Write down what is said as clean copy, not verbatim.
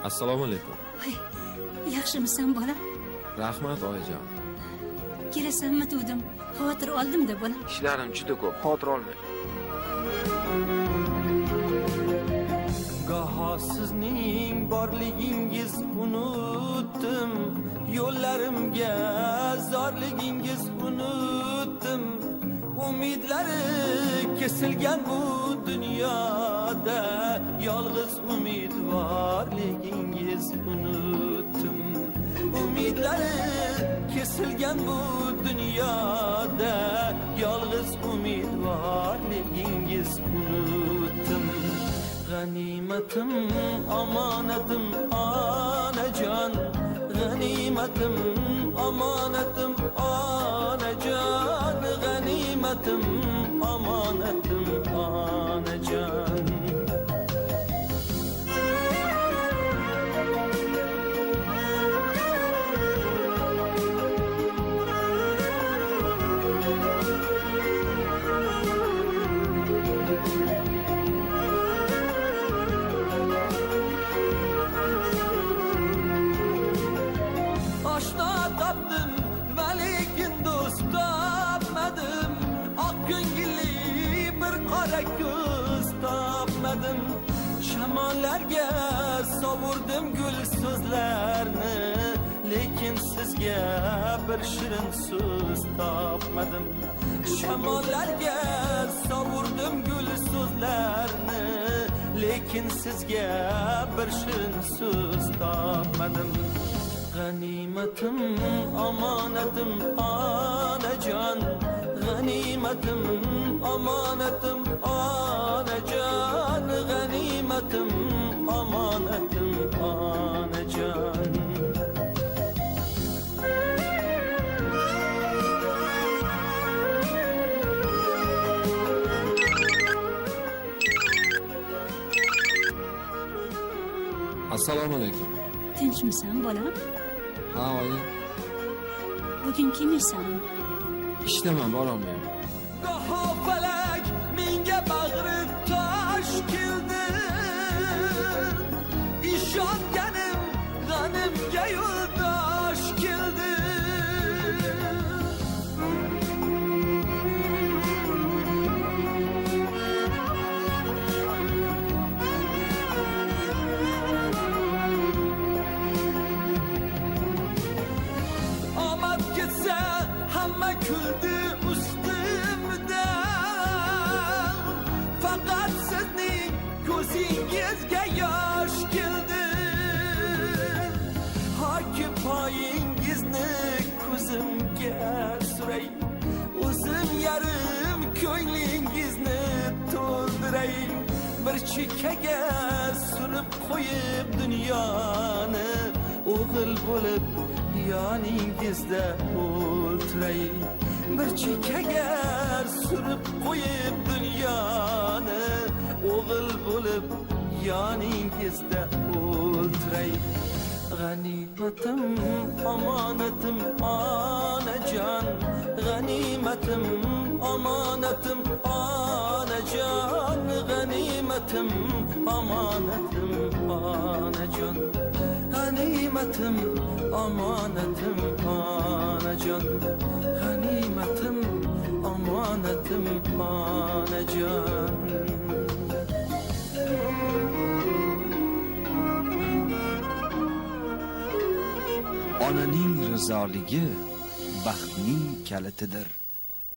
Assalomu alaykum. Voy, yaxshimisan bola? Rahmat oyijon. Kelasanmi dedim. Xavotir oldim-da bola. Ishlarim juda ko'p, xavotir olmang. Goho sizning borligingiz unutdim, yo'llarimga zorligingiz unutdim. Umidlari kesilgan bu dunyoda yolg'iz umidvorligingiz unutdim. Umidlari kesilgan bu dunyoda yolg'iz umidvorligingiz unutdim. G'animatim, omonatim, onajon. G'animatim, omonatim, onajon. G'animatim, omonatim, onajon. Shamollarga sovurdim gul so'zlarni, lekin sizga bir shirin so'z topmadim. Shamollarga sovurdim gul so'zlarni, lekin sizga bir shirin so'z topmadim. G'animatim, omonatim, onajon. G'animatim, omonatim, onajon. G'animatim, omonatim, onajon. Assalomu alaykum. Tinchmisan bola? Ha, oyi. Bugun kimsan? Ishdaman, borolmayman. Goho falak menga bag'ri tosh keldi. Ishonganim g'animga yo'ldosh keldi. Omad ketsa hamma kuldi ustimda. Faqat sizning ko'zingizga yosh keldi. Hoki poyingizni ko'zimga suray, o'zim yarim ko'nglingizni to'ldiray. Bir chekkaga surib qo'yib dunyoni, o'g'il bo'lib yoningizda o'ltiray. Bir chekkaga surib qo'yib dunyoni, o'g'il bo'lib yoningizda o'ltiray. G'animatim, omonatim, onajon. G'animatim, omonatim, onajon. G'animatim, omonatim, onajon. G'animatim, omonatim, onajon. G'animatim, omonatim, onajon. Onaning rizoligi baxtning kalitidir.